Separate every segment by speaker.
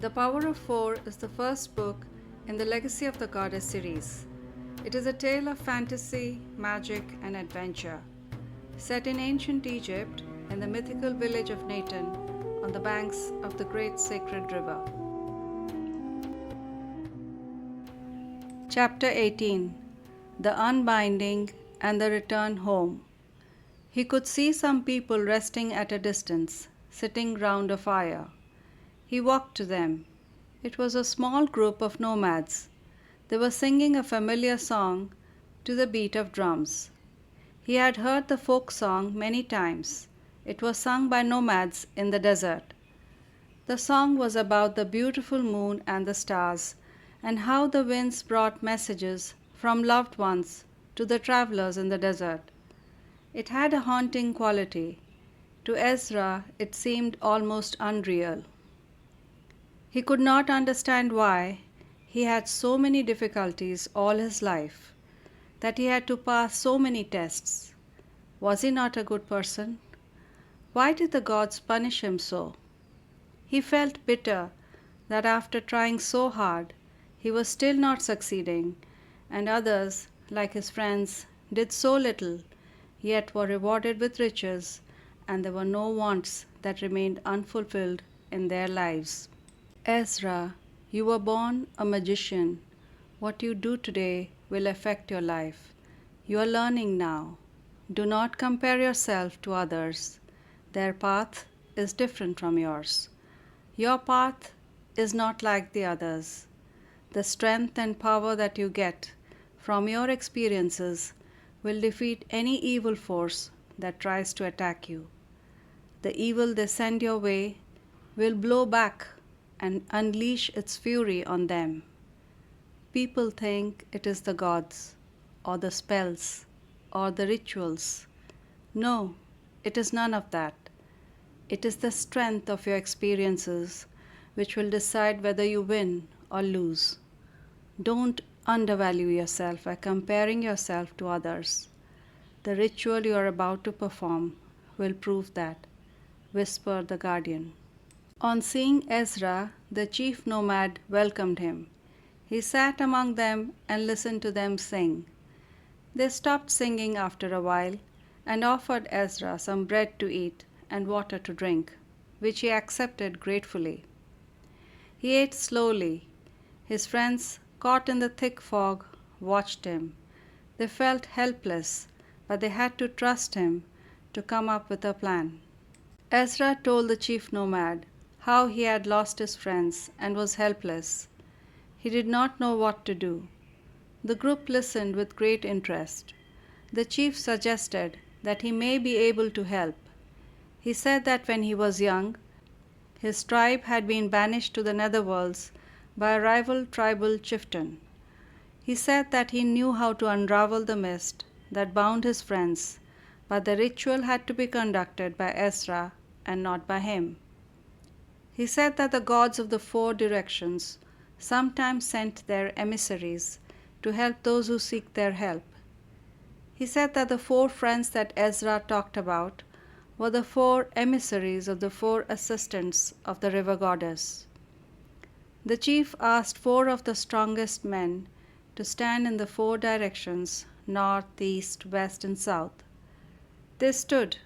Speaker 1: The Power of Four is the first book in the Legacy of the Goddess series. It is a tale of fantasy, magic, and adventure, set in ancient Egypt in the mythical village of Neten on the banks of the great sacred river. Chapter 18. The Unbinding and the Return Home. He could see some people resting at a distance, sitting round a fire. He walked to them. It was a small group of nomads. They were singing a familiar song to the beat of drums. He had heard the folk song many times. It was sung by nomads in the desert. The song was about the beautiful moon and the stars, and how the winds brought messages from loved ones to the travelers in the desert. It had a haunting quality. To Ezra, it seemed almost unreal. He could not understand why he had so many difficulties all his life, that he had to pass so many tests. Was he not a good person? Why did the gods punish him so? He felt bitter that after trying so hard, he was still not succeeding, and others, like his friends, did so little, yet were rewarded with riches, and there were no wants that remained unfulfilled in their lives. Ezra, you were born a magician. What you do today will affect your life. You are learning now. Do not compare yourself to others. Their path is different from yours. Your path is not like the others. The strength and power that you get from your experiences will defeat any evil force that tries to attack you. The evil they send your way will blow back and unleash its fury on them. People think it is the gods, or the spells, or the rituals. No, it is none of that. It is the strength of your experiences which will decide whether you win or lose. Don't undervalue yourself by comparing yourself to others. The ritual you are about to perform will prove that, whispered the guardian. On seeing Ezra, the chief nomad welcomed him. He sat among them and listened to them sing. They stopped singing after a while and offered Ezra some bread to eat and water to drink, which he accepted gratefully. He ate slowly. His friends, caught in the thick fog, watched him. They felt helpless, but they had to trust him to come up with a plan. Ezra told the chief nomad how he had lost his friends and was helpless. He did not know what to do. The group listened with great interest. The chief suggested that he may be able to help. He said that when he was young, his tribe had been banished to the netherworlds by a rival tribal chieftain. He said that he knew how to unravel the mist that bound his friends, but the ritual had to be conducted by Ezra and not by him. He said that the gods of the four directions sometimes sent their emissaries to help those who seek their help. He said that the four friends that Ezra talked about were the four emissaries of the four assistants of the river goddess. The chief asked four of the strongest men to stand in the four directions, north, east, west, and south. They stood,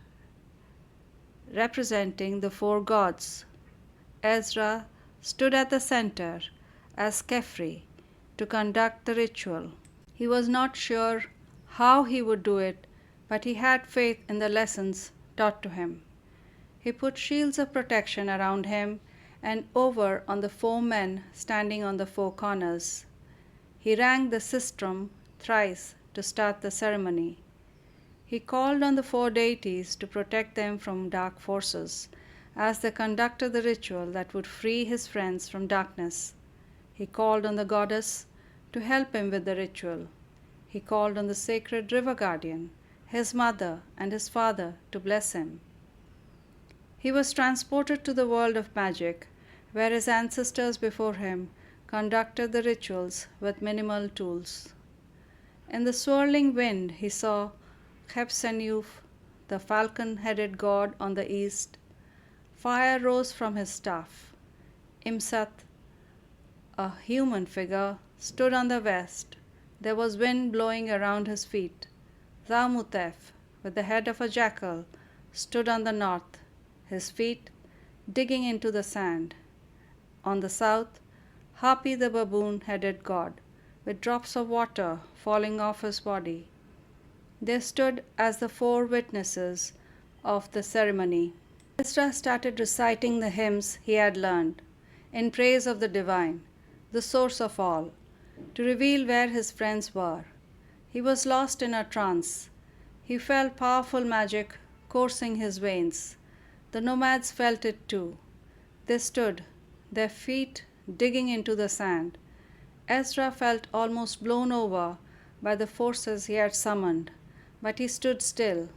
Speaker 1: representing the four gods. Ezra stood at the center as Kefri to conduct the ritual. He was not sure how he would do it, but he had faith in the lessons taught to him. He put shields of protection around him and over on the four men standing on the four corners. He rang the sistrum thrice to start the ceremony. He called on the four deities to protect them from dark forces as they conducted the ritual that would free his friends from darkness. He called on the goddess to help him with the ritual. He called on the sacred river guardian, his mother and his father, to bless him. He was transported to the world of magic, where his ancestors before him conducted the rituals with minimal tools. In the swirling wind he saw Khepsenuf, the falcon-headed god on the east. Fire rose from his staff. Imsat, A human figure stood on the west. There was wind blowing around his feet. Zamutef, with the head of a jackal, stood on the north, his feet digging into the sand. On the south, Hapi the baboon-headed god, with drops of water falling off his body. They stood as the four witnesses of the ceremony. Ezra started reciting the hymns he had learned in praise of the divine, the source of all, to reveal where his friends were. He was lost in a trance. He felt powerful magic coursing his veins. The nomads felt it too. They stood, their feet digging into the sand. Ezra felt almost blown over by the forces he had summoned, but he stood still.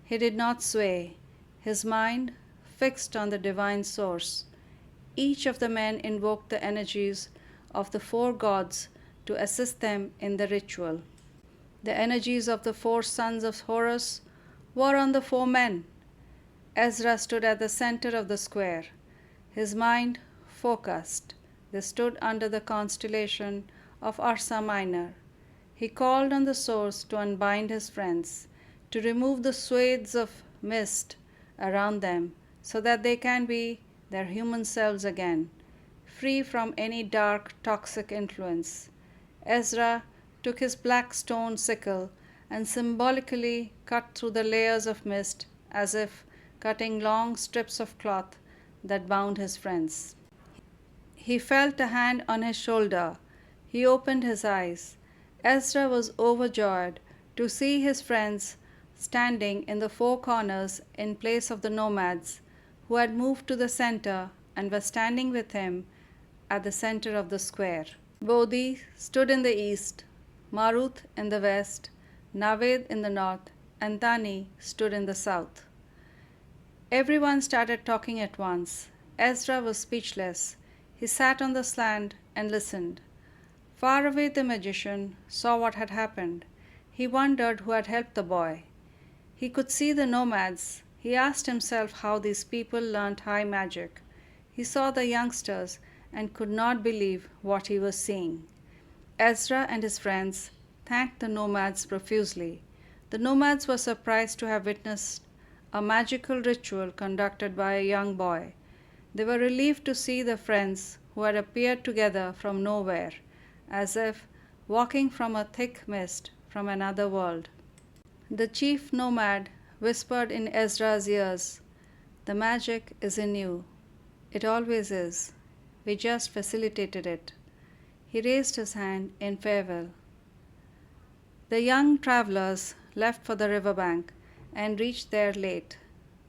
Speaker 1: He did not sway, his mind fixed on the divine source. Each of the men invoked the energies of the four gods to assist them in the ritual. The energies of the four sons of Horus were on the four men. Ezra stood at the center of the square, his mind focused. They stood under the constellation of Ursa Minor. He called on the source to unbind his friends, to remove the swathes of mist around them so that they can be their human selves again, free from any dark, toxic influence. Ezra took his black stone sickle and symbolically cut through the layers of mist as if cutting long strips of cloth that bound his friends. He felt a hand on his shoulder. He opened his eyes. Ezra was overjoyed to see his friends standing in the four corners in place of the nomads who had moved to the center and were standing with him at the center of the square. Bodhi stood in the east, Maruth in the west, Naved in the north, and Tani stood in the south. Everyone started talking at once. Ezra was speechless. He sat on the sand and listened. Far away the magician saw what had happened. He wondered who had helped the boy. He could see the nomads. He asked himself how these people learned high magic. He saw the youngsters and could not believe what he was seeing. Ezra and his friends thanked the nomads profusely. The nomads were surprised to have witnessed a magical ritual conducted by a young boy. They were relieved to see the friends who had appeared together from nowhere, as if walking from a thick mist from another world. The chief nomad whispered in Ezra's ears, "The magic is in you. It always is. We just facilitated it." He raised his hand in farewell. The young travelers left for the riverbank and reached there late.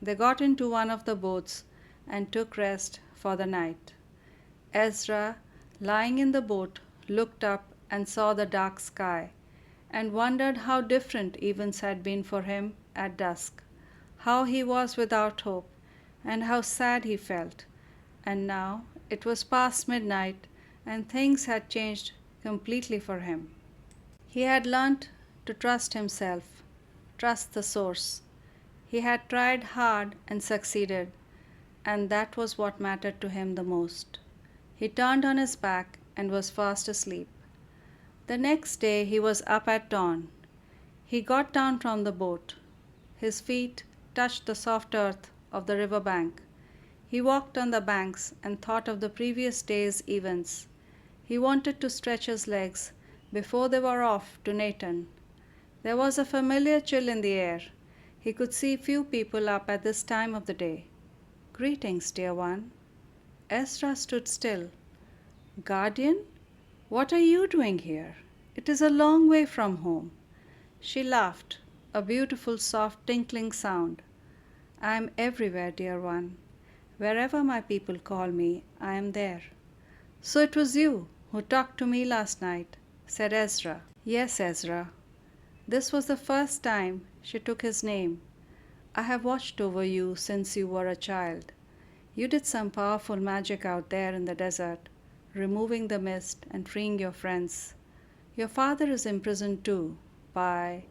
Speaker 1: They got into one of the boats and took rest for the night. Ezra, lying in the boat, looked up and saw the dark sky and wondered how different events had been for him at dusk, how he was without hope, and how sad he felt. And now it was past midnight and things had changed completely for him. He had learnt to trust himself, trust the source. He had tried hard and succeeded, and that was what mattered to him the most. He turned on his back and was fast asleep. The next day he was up at dawn. He got down from the boat. His feet touched the soft earth of the river bank. He walked on the banks and thought of the previous day's events. He wanted to stretch his legs before they were off to Neten. There was a familiar chill in the air. He could see few people up at this time of the day. "Greetings, dear one." Ezra stood still. "Guardian, what are you doing here? It is a long way from home." She laughed, a beautiful, soft, tinkling sound. "I am everywhere, dear one. Wherever my people call me, I am there." "So it was you who talked to me last night," said Ezra. "Yes, Ezra." This was the first time she took his name. "I have watched over you since you were a child. You did some powerful magic out there in the desert, removing the mist and freeing your friends. Your father is imprisoned too by—"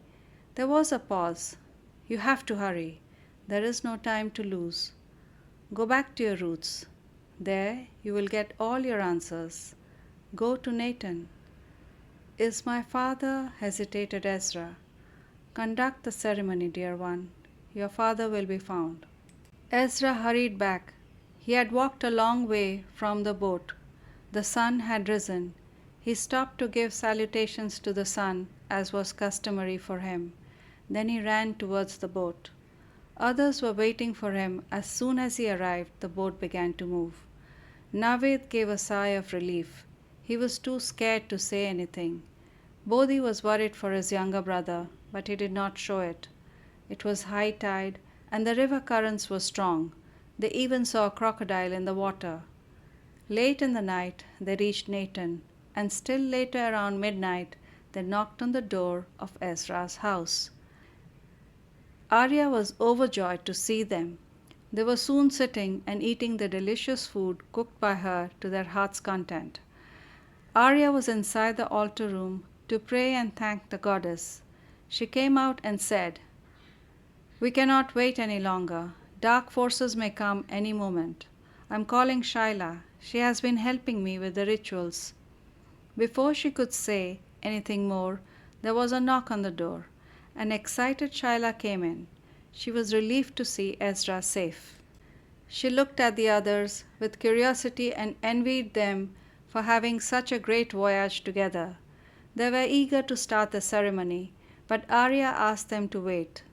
Speaker 1: There was a pause. "You have to hurry. There is no time to lose. Go back to your roots. There you will get all your answers. Go to Neten. Is my father? Hesitated Ezra. Conduct the ceremony, dear one. Your father will be found. Ezra hurried back. He had walked a long way from the boat. The sun had risen. He stopped to give salutations to the sun, as was customary for him. Then he ran towards the boat. Others were waiting for him. As soon as he arrived, the boat began to move. Naved gave a sigh of relief. He was too scared to say anything. Bodhi was worried for his younger brother, but he did not show it. It was high tide, and the river currents were strong. They even saw a crocodile in the water. Late in the night, they reached Neten, and still later around midnight, they knocked on the door of Ezra's house. Arya was overjoyed to see them. They were soon sitting and eating the delicious food cooked by her to their heart's content. Arya was inside the altar room to pray and thank the goddess. She came out and said, "We cannot wait any longer. Dark forces may come any moment. I'm calling Shaila. She has been helping me with the rituals." Before she could say anything more, there was a knock on the door. An excited Shaila came in. She was relieved to see Ezra safe. She looked at the others with curiosity and envied them for having such a great voyage together. They were eager to start the ceremony, but Arya asked them to wait.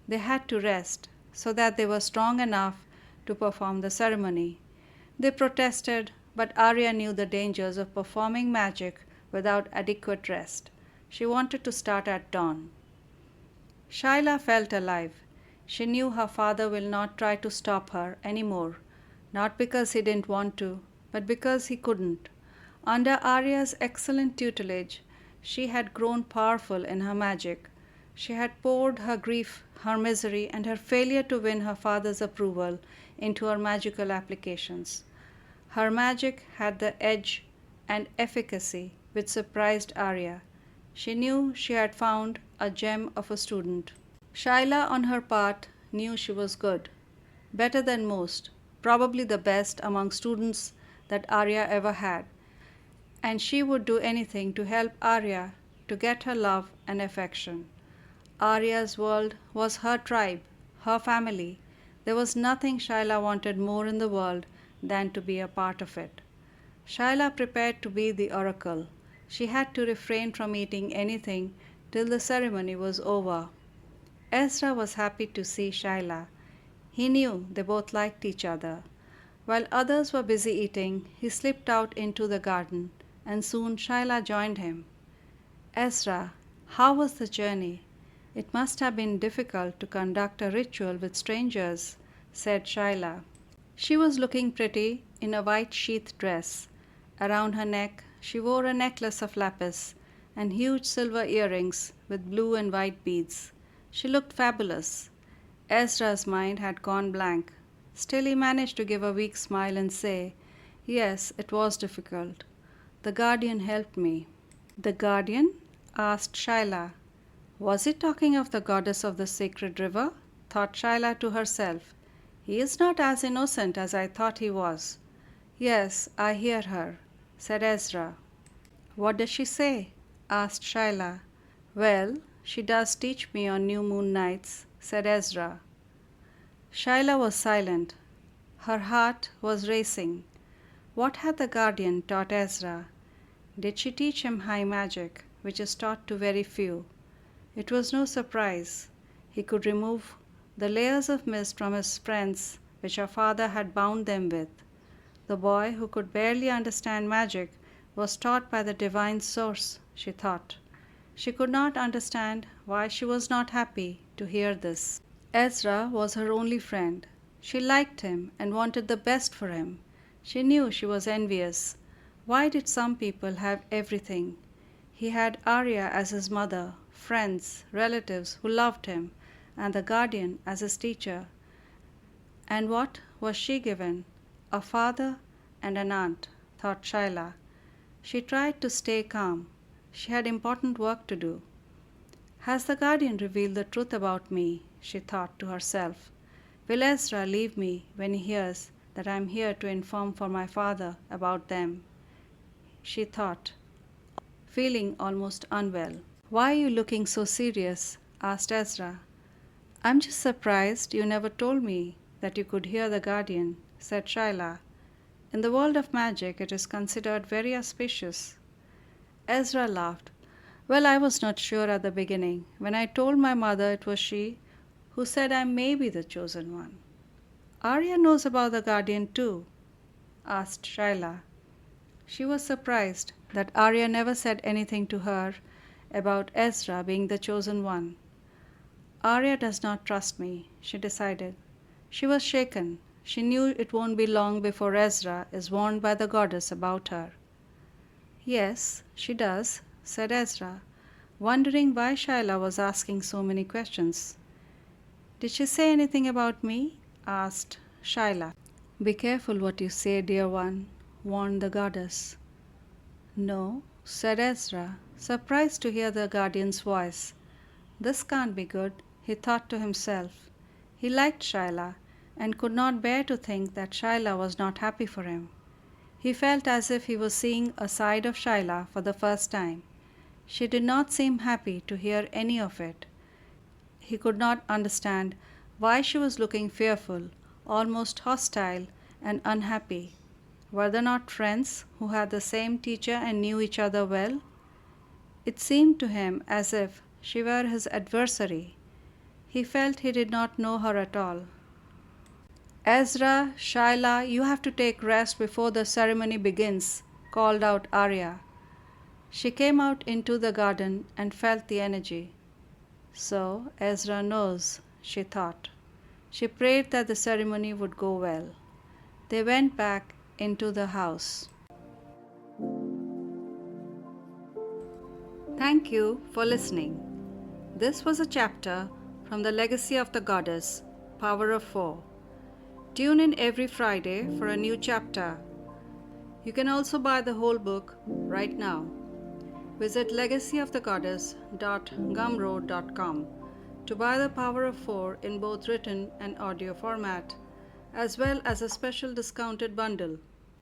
Speaker 1: They had to rest so that they were strong enough to perform the ceremony. They protested, but Arya knew the dangers of performing magic without adequate rest. She wanted to start at dawn. Shaila felt alive. She knew her father will not try to stop her anymore, not because he didn't want to, but because he couldn't. Under Arya's excellent tutelage, she had grown powerful in her magic. She had poured her grief, her misery, and her failure to win her father's approval into her magical applications. Her magic had the edge and efficacy which surprised Arya. She knew she had found a gem of a student. Shaila, on her part, knew she was good, better than most, probably the best among students that Arya ever had, and she would do anything to help Arya to get her love and affection. Arya's world was her tribe, her family. There was nothing Shaila wanted more in the world than to be a part of it. Shaila prepared to be the oracle. She had to refrain from eating anything till the ceremony was over. Ezra was happy to see Shaila. He knew they both liked each other. While others were busy eating, he slipped out into the garden, and soon Shaila joined him. "Ezra, how was the journey? It must have been difficult to conduct a ritual with strangers," said Shaila. She was looking pretty in a white sheath dress. Around her neck she wore a necklace of lapis and huge silver earrings with blue and white beads. She looked fabulous. Ezra's mind had gone blank. Still he managed to give a weak smile and say, "Yes, it was difficult. The guardian helped me." "The guardian?" asked Shaila. Was he talking of the goddess of the sacred river? Thought Shaila to herself. He is not as innocent as I thought he was. "Yes, I hear her," said Ezra. "What does she say?" asked Shaila. "Well, she does teach me on new moon nights," said Ezra. Shaila was silent. Her heart was racing. What had the guardian taught Ezra? Did she teach him high magic, which is taught to very few? It was no surprise. He could remove the layers of mist from his friends which her father had bound them with. The boy who could barely understand magic was taught by the divine source, she thought. She could not understand why she was not happy to hear this. Ezra was her only friend. She liked him and wanted the best for him. She knew she was envious. Why did some people have everything? He had Arya as his mother, friends, relatives who loved him, and the guardian as his teacher. And what was she given? A father and an aunt, thought Shaila. She tried to stay calm. She had important work to do. Has the guardian revealed the truth about me? She thought to herself. Will Ezra leave me when he hears that I am here to inform for my father about them? she thought, feeling almost unwell. "Why are you looking so serious?" asked Ezra. "I'm just surprised you never told me that you could hear the guardian," said Shyla. "In the world of magic, it is considered very auspicious." Ezra laughed. "Well, I was not sure at the beginning. When I told my mother, it was she who said I may be the chosen one." "Arya knows about the guardian too?" asked Shyla. She was surprised that Arya never said anything to her about Ezra being the chosen one. "Arya does not trust me," she decided. She was shaken. She knew it won't be long before Ezra is warned by the goddess about her. "Yes, she does," said Ezra, wondering why Shyla was asking so many questions. "Did she say anything about me?" asked Shyla. "Be careful what you say, dear one," warned the goddess. "No," said Ezra, surprised to hear the guardian's voice. "This can't be good," he thought to himself. He liked Shyla and could not bear to think that Shyla was not happy for him. He felt as if he was seeing a side of Shyla for the first time. She did not seem happy to hear any of it. He could not understand why she was looking fearful, almost hostile and unhappy. Were they not friends who had the same teacher and knew each other well? It seemed to him as if she were his adversary. He felt he did not know her at all. "Ezra, Shyla, you have to take rest before the ceremony begins," called out Arya. She came out into the garden and felt the energy. "So Ezra knows," she thought. She prayed that the ceremony would go well. They went back into the house. Thank you for listening. This was a chapter from The Legacy of the Goddess, Power of Four. Tune in every Friday for a new chapter. You can also buy the whole book right now. Visit legacyofthegoddess.gumroad.com to buy The Power of Four in both written and audio format, as well as a special discounted bundle.